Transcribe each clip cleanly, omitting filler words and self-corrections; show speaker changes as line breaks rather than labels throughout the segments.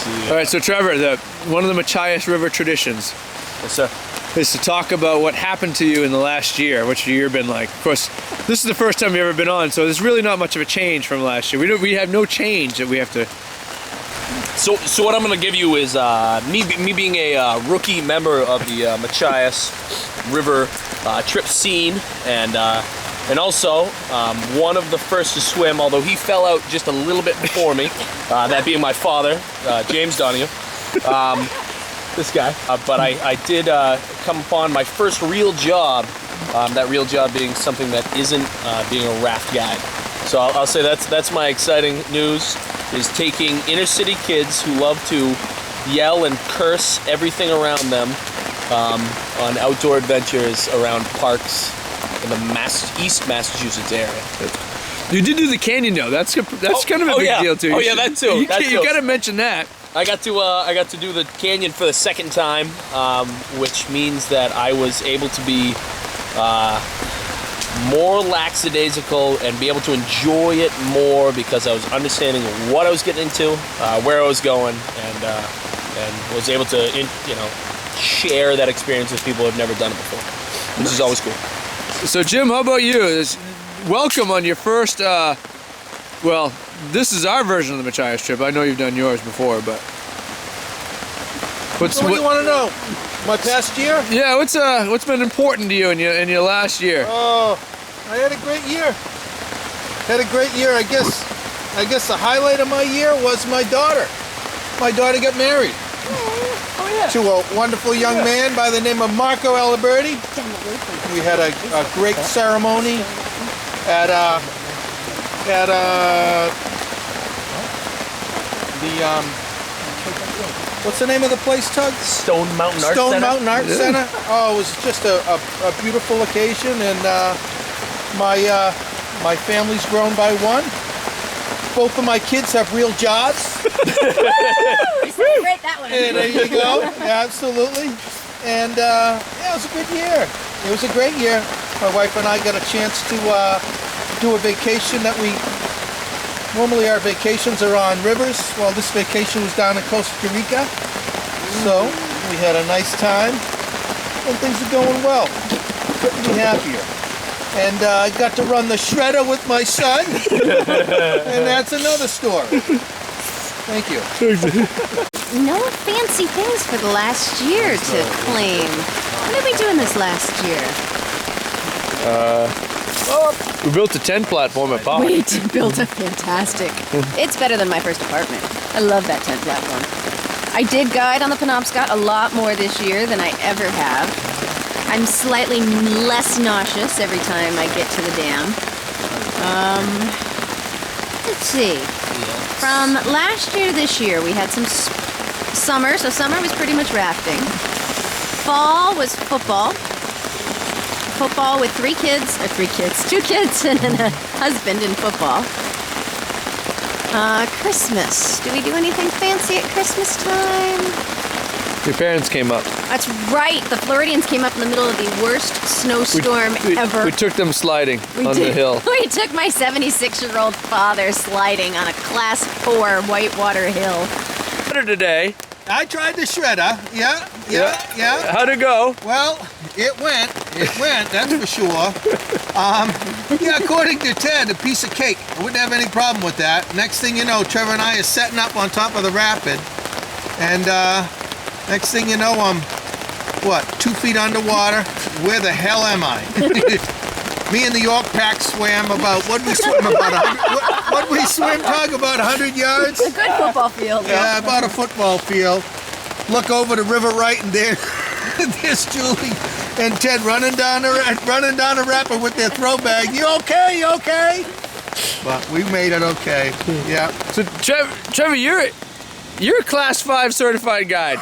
see.
All right, so Trevor, one of the Machias River traditions
Yes, sir.
is to talk about what happened to you in the last year. What's your year been like? Of course, this is the first time you've ever been on, so there's really not much of a change from last year. We have no change that we have to.
So what I'm going to give you is me being a rookie member of the Machias River trip scene, and also one of the first to swim, although he fell out just a little bit before me, that being my father, James Donahue, this guy. But I did come upon my first real job, that real job being something that isn't being a raft guide. So I'll say that's my exciting news, is taking inner city kids who love to yell and curse everything around them on outdoor adventures around parks in the East Massachusetts area.
You did do the canyon though. That's kind of a big deal too.
Oh yeah, that too.
You got to mention that.
I got to do the canyon for the second time, which means that I was able to be more lackadaisical and be able to enjoy it more because I was understanding what I was getting into, where I was going, and was able to share that experience with people who've never done it before, which is always cool.
So Jim, how about you? Welcome on your first. Well, this is our version of the Machias trip. I know you've done yours before, but
what do you want to know? My past year?
Yeah, what's been important to you in your last year?
Oh, I had a great year. I guess the highlight of my year was my daughter. My daughter got married.
Oh yeah.
To a wonderful young man by the name of Marco Aliberti. We had a great ceremony at what's the name of the place, Tug?
Stone Mountain Art Center.
Stone Mountain Art Center. Oh, it was just a beautiful occasion, and my family's grown by one. Both of my kids have real jobs.
Celebrate that one.
And there you go. Yeah, absolutely. And yeah, it was a good year. It was a great year. My wife and I got a chance to do a vacation that normally our vacations are on rivers. Well, this vacation was down in Costa Rica. So we had a nice time and things are going well. Couldn't be happier. And I got to run the shredder with my son. And that's another story. Thank you.
No fancy things for the last year to claim. What did we do in this last year?
We built a tent platform at Pop.
We built a fantastic. It's better than my first apartment. I love that tent platform. I did guide on the Penobscot a lot more this year than I ever have. I'm slightly less nauseous every time I get to the dam. Let's see. From last year to this year, we had some summer. So summer was pretty much rafting. Fall was football. Football with 2 kids and a husband in football. Christmas. Did we do anything fancy at Christmas time?
Your parents came up.
That's right. The Floridians came up in the middle of the worst snowstorm ever.
We took them sliding on the hill.
We took my 76-year-old father sliding on a Class 4 Whitewater hill.
Today.
I tried the shredder. Yeah.
How'd it go?
Well, it went, that's for sure. Yeah, according to Ted, a piece of cake. I wouldn't have any problem with that. Next thing you know, Trevor and I are setting up on top of the rapid. And next thing you know, I'm, 2 feet underwater? Where the hell am I? Me and the York Pack swam about, what'd we swim, Tug? About 100 yards?
A good football field.
Yeah, about a football field. Look over the river right, and there's Julie and Ted running down the rapid with their throw bag. You okay? You okay? But we made it okay. Yeah.
So Trevor, you're a Class 5 certified guide.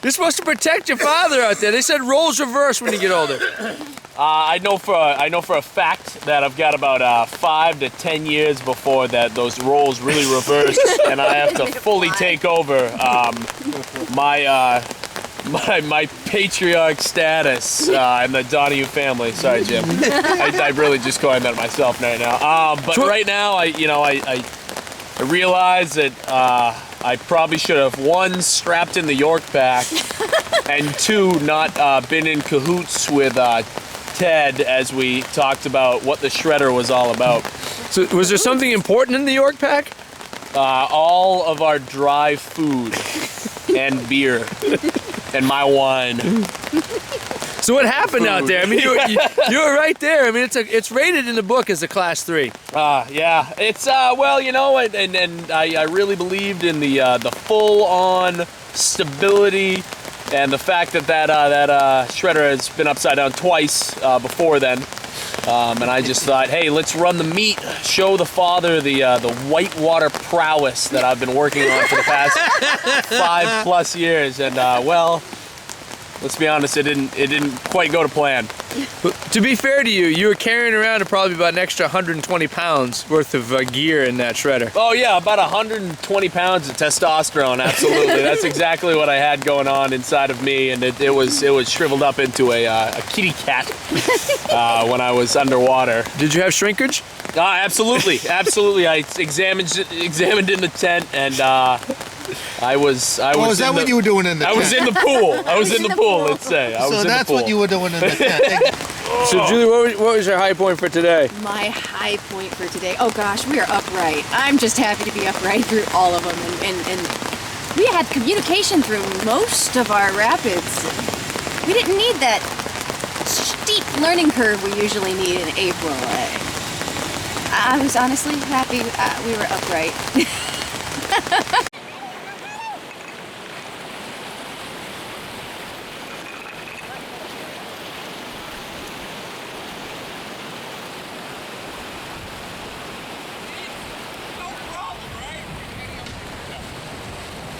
You're supposed to protect your father out there. They said roles reverse when you get older.
I know for a fact that I've got about 5 to 10 years before that those roles really reverse, and I have to fully take over my patriarch status in the Donahue family. Sorry, Jim. I really just coined that myself right now. But right now, I I realized that I probably should have, one, strapped in the York pack, and two, not been in cahoots with Ted as we talked about what the shredder was all about.
So was there something important in the York pack?
All of our dry food and beer and my wine.
So what happened out there? I mean, you were right there. I mean, it's rated in the book as a class 3.
Yeah, it's well, you know, and I really believed in the full-on stability and the fact that that shredder has been upside down twice before then. And I just thought, hey, let's run the meat, show the father the whitewater prowess that I've been working on for the past 5+ years, and well, let's be honest, it didn't quite go to plan.
To be fair to you, you were carrying around probably about an extra 120 pounds worth of gear in that shredder.
Oh yeah, about 120 pounds of testosterone, absolutely. That's exactly what I had going on inside of me, and it was shriveled up into a kitty cat when I was underwater.
Did you have shrinkage?
Absolutely, absolutely. I examined in the tent, and I was.
Oh, is that what you were doing in the tent?
I was in the pool. I was in the pool, let's say.
So that's what you were doing in the tent.
So Julie, what was your high point for today?
My high point for today, oh gosh, we are upright. I'm just happy to be upright through all of them, and we had communication through most of our rapids. We didn't need that steep learning curve we usually need in April. I was honestly happy we were upright.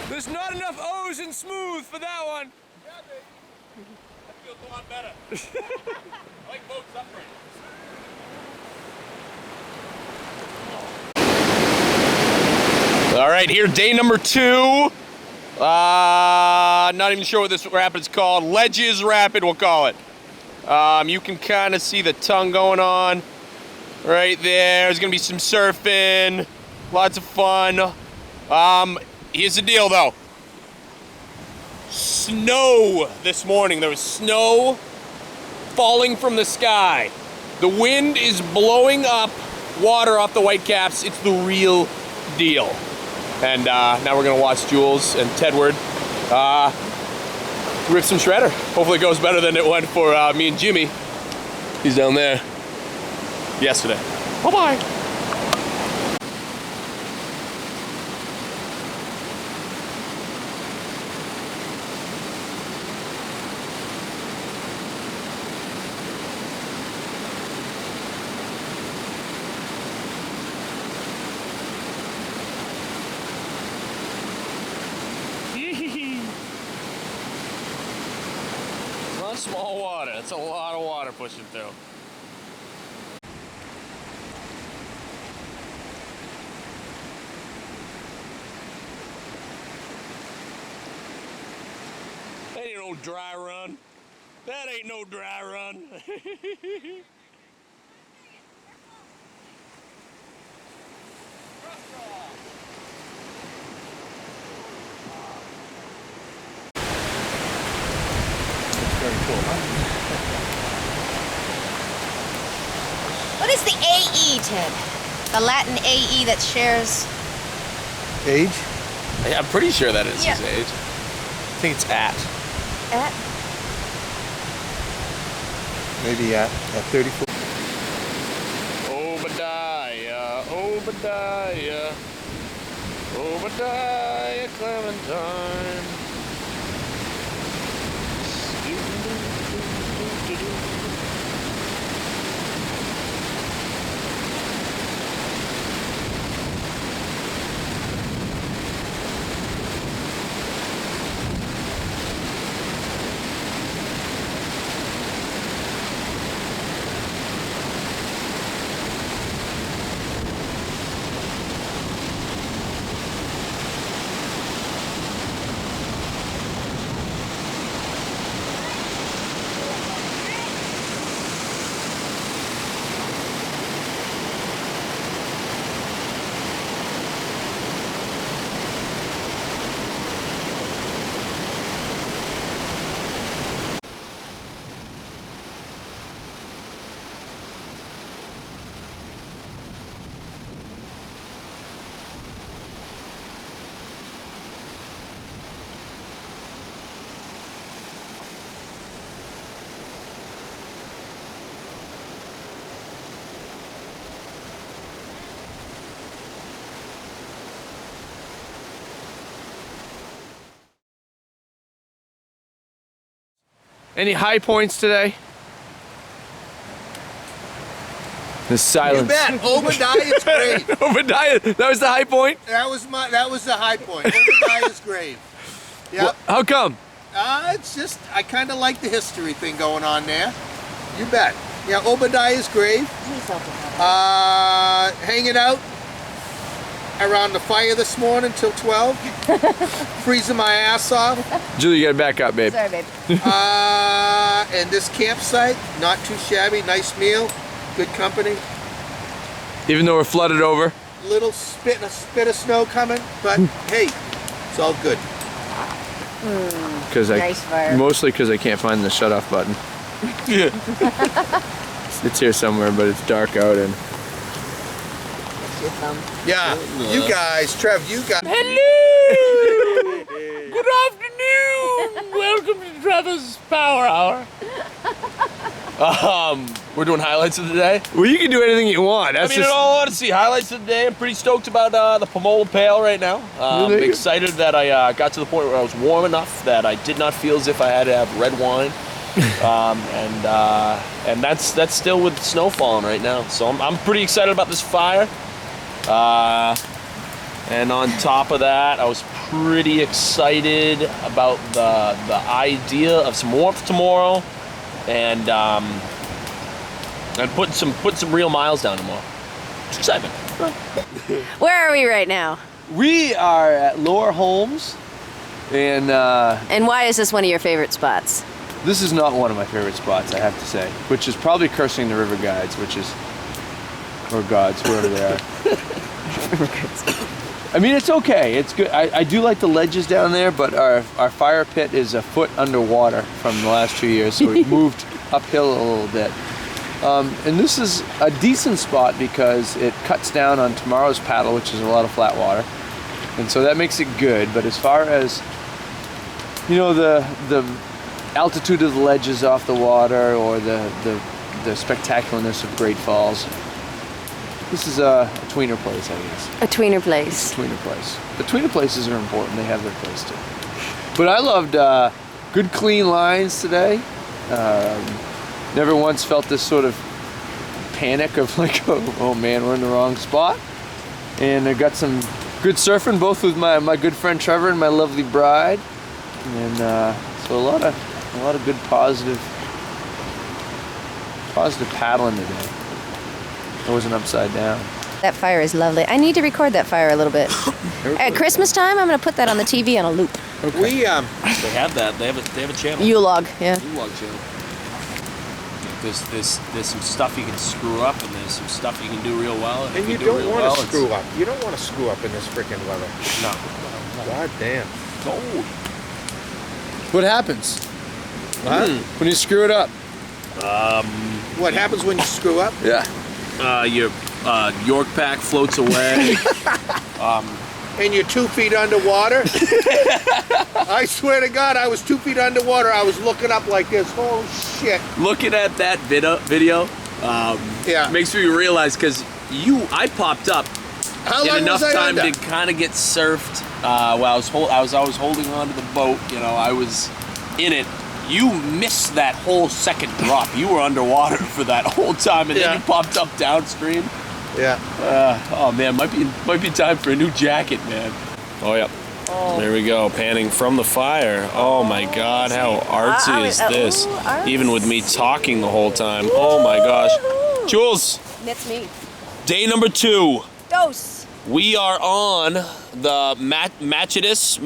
There's not enough O's in smooth for that one.
Yeah, baby. That feels a lot better. I like boats upright. All right, here, day number 2. Not even sure what this rapid's called. Ledges Rapid, we'll call it. You can kind of see the tongue going on right there. There's gonna be some surfing, lots of fun. Here's the deal, though. Snow this morning. There was snow falling from the sky. The wind is blowing up water off the Whitecaps. It's the real deal. And now we're gonna watch Jules and Tedward rip some shredder. Hopefully it goes better than it went for me and Jimmy. He's down there yesterday. Bye-bye. Not small water. That's a lot of water pushing through. That ain't no dry run. That ain't no dry run.
What is the AE, Ted? The Latin AE that shares...
Age?
I'm pretty sure that is
Yeah.
his age. I think it's at.
At?
Maybe at 34.
Obadiah, Obadiah, Obadiah Clementine.
Any high points today? The
You
silence.
bet. Obadiah's grave.
Obadiah, that was the high point?
That was the high point. Obadiah's grave. Yep.
How come?
It's just I kind of like the history thing going on there. You bet. Yeah, Obadiah's grave. Hanging out around the fire this morning till 12. Freezing my ass off.
Julie, you gotta back up, babe.
Sorry, babe.
And this campsite, not too shabby. Nice meal. Good company.
Even though we're flooded over.
Little spit of snow coming, but hey, it's all good.
Nice fire.
Mostly because I can't find the shut-off button. It's here somewhere, but it's dark out and.
Your thumb.
Yeah, you guys, Trev, you guys.
Hello! Good afternoon! Welcome to Trevor's Power Hour.
We're doing highlights of the day.
Well, you can do anything you want. That's
I mean, in all honesty, highlights of the day. I'm pretty stoked about the Pomola Pale right now. I'm
Really?
excited that I got to the point where I was warm enough that I did not feel as if I had to have red wine. And that's still with snow falling right now. So I'm pretty excited about this fire. And on top of that, I was pretty excited about the idea of some warmth tomorrow, and putting some real miles down tomorrow. It's excitement.
Where are we right now?
We are at Lower Holmes, and
And why is this one of your favorite spots?
this is not one of my favorite spots, I have to say, which is probably cursing the river guides, or gods, whoever they are. I mean, it's okay. It's good. I do like the ledges down there, but our fire pit is a foot underwater from the last 2 years, so we've moved uphill a little bit. And this is a decent spot because it cuts down on tomorrow's paddle, which is a lot of flat water, and so that makes it good. But as far as the altitude of the ledges off the water or the spectacularness of Great Falls, this is a tweener place, I guess.
A tweener place.
Tweener place. The tweener places are important. They have their place too. But I loved good clean lines today. Never once felt this sort of panic of like, oh man, we're in the wrong spot. And I got some good surfing, both with my good friend Trevor and my lovely bride. And so a lot of good positive paddling today. I wasn't upside down.
That fire is lovely. I need to record that fire a little bit. At Christmas time, I'm going to put that on the TV on a loop.
We
They have that. They have a channel.
U-log, yeah.
U-log channel. There's some stuff you can screw up, and there's some stuff you can do real well.
and you don't want to screw up. You don't want to screw up in this freaking weather.
No.
God damn.
Cold.
What happens
Huh?
when you screw it up?
What happens when you screw up?
Yeah.
Your York pack floats away.
And you're 2 feet underwater? I swear to God, I was 2 feet underwater. I was looking up like this. Oh shit.
Looking at that video
Yeah.
makes me realize, because I popped up
How
in
long
enough
was I
time
under?
to kind of get surfed while I was holding onto the boat. I was in it. You missed that whole second drop. You were underwater for that whole time, and
Yeah.
then you popped up downstream.
Yeah.
Oh man, might be time for a new jacket, man. Oh yeah.
Oh.
There we go, panning from the fire. Oh my God, how artsy is this?
artsy.
Even with me talking the whole time. Oh my gosh.
Woo-hoo.
Jules,
That's me.
day number 2.
Dose.
We are on the Machias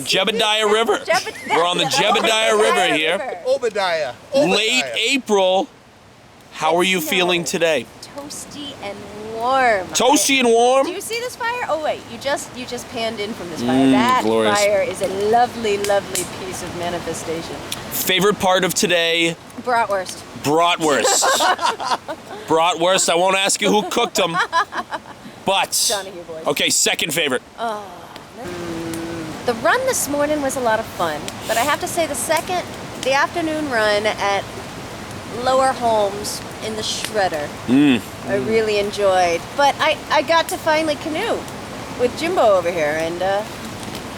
Jebediah River. We're on the Jebediah River here.
Obadiah.
Late April. How are you feeling today?
Toasty and warm.
Toasty and warm?
Do you see this fire? Oh wait, you just panned in from this fire. That
glorious.
fire is a lovely, lovely piece of manifestation.
Favorite part of today?
Bratwurst.
Bratwurst. Bratwurst. I won't ask you who cooked them. But,
Donahue boys.
okay, second favorite.
The run this morning was a lot of fun, but I have to say the afternoon run at Lower Holmes in the shredder, I really enjoyed. But I got to finally canoe with Jimbo over here, and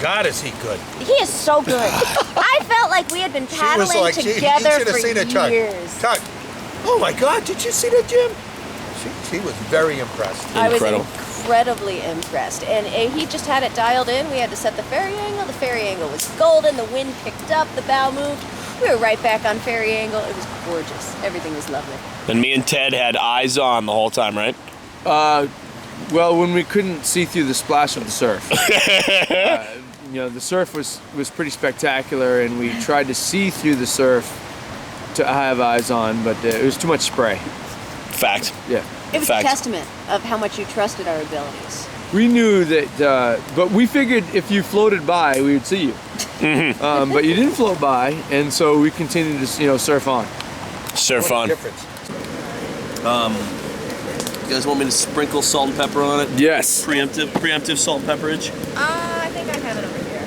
God, is he good?
He is so good. I felt like we had been paddling together
you should have
for
seen it, Chuck.
years.
Chuck, oh my God, did you see that, Jim? She was very impressed.
I was
Incredible.
incredibly impressed. And he just had it dialed in. We had to set the ferry angle. The ferry angle was golden. The wind picked up. The bow moved. We were right back on ferry angle. It was gorgeous. Everything was lovely.
And me and Ted had eyes on the whole time, right?
Well, when we couldn't see through the splash of the surf. You know, the surf was pretty spectacular, and we tried to see through the surf to have eyes on, but it was too much spray.
Fact.
Yeah.
It was
Fact.
a testament of how much you trusted our abilities.
We knew that, but we figured if you floated by, we would see you. But you didn't float by, and so we continued to, surf on.
Surf
What a
on.
difference.
You guys want me to sprinkle salt and pepper on it?
Yes.
Preemptive salt and pepperage?
I think I have it over here.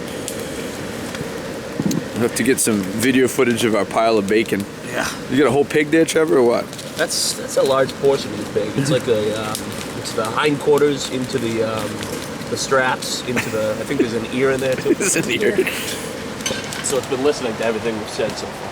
We'll have to get some video footage of our pile of bacon.
Yeah.
You got a whole pig there, Trevor, or what?
That's a large portion of the pig. It's like it's the hindquarters into the straps into the. I think there's an ear in there too.
There's an ear.
So it's been listening to everything we've said so far.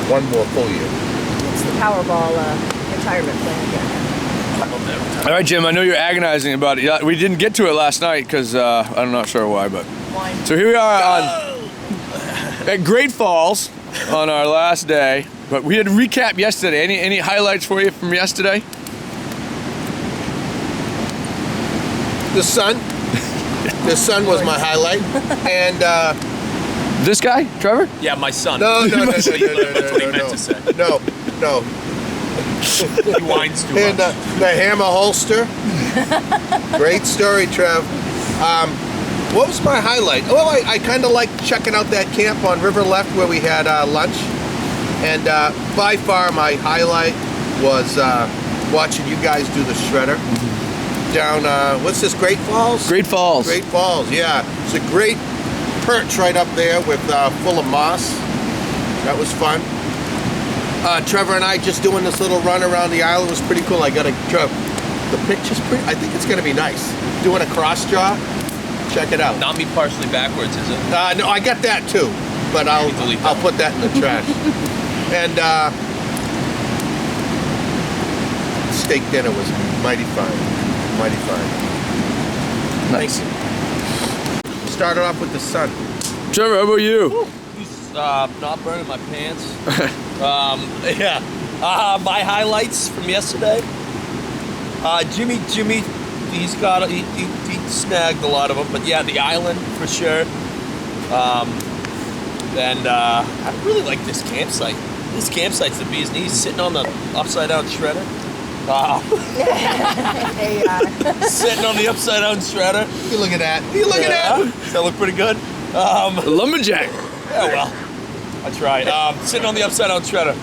One more full year.
It's the Powerball retirement plan.
All right, Jim, I know you're agonizing about it. We didn't get to it last night because I'm not sure why, but.
Wine.
So here we are at Great Falls on our last day, but we had to recap yesterday. Any highlights for you from yesterday?
The sun. The sun was my highlight. And
This guy, Trevor?
Yeah, my son.
no.
That's what he meant to say.
No.
He whines too
And
much.
the hammer holster. Great story, Trev. What was my highlight? Well, I kind of liked checking out that camp on River Left where we had lunch. And by far my highlight was watching you guys do the shredder. Down, what's this, Great Falls?
Great Falls.
Great Falls, yeah. It's a great perch right up there with full of moss. That was fun. Trevor and I just doing this little run around the island was pretty cool. I got the picture's pretty, I think it's gonna be nice. Doing a cross jaw, check it out.
Not me partially backwards, is it?
No, I got that too, but I'll put that in the trash. And steak dinner was mighty fine. Mighty fine.
Nice.
Started off with the sun.
Trevor, how about you?
He's not burning my pants. Yeah. My highlights from yesterday. Jimmy, he snagged a lot of them, but yeah, the island for sure. And I really like this campsite. This campsite's the bee's knees, sitting on the upside down shredder.
There you are.
Sitting on the upside down shredder.
You look at that. You look at that.
Does that look pretty good?
Lumberjack.
Yeah, well, I tried. Sitting on the upside down shredder,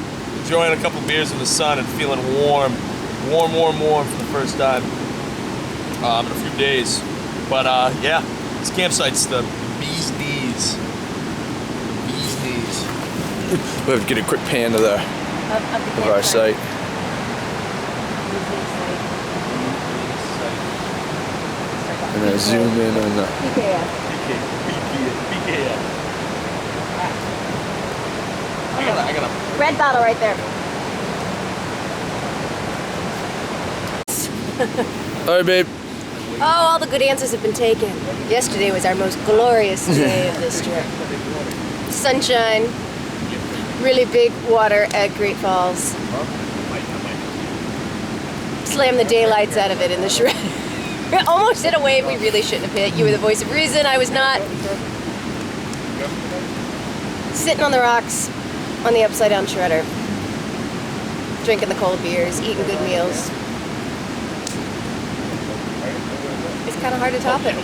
enjoying a couple beers in the sun and feeling warm for the first time in a few days. But yeah, this campsite's the bee's knees. Bee's knees.
We'll have to get a quick pan of our site. And then zoom in on the.
I got a
Red bottle right there.
All right, babe.
Oh, all the good answers have been taken. Yesterday was our most glorious day of this trip. Sunshine, really big water at Great Falls. Slammed the daylights out of it in the shredder. Almost hit a wave we really shouldn't have hit. You were the voice of reason. I was not. Sitting on the rocks on the upside down shredder. Drinking the cold beers, eating good meals. It's kind of hard to top it.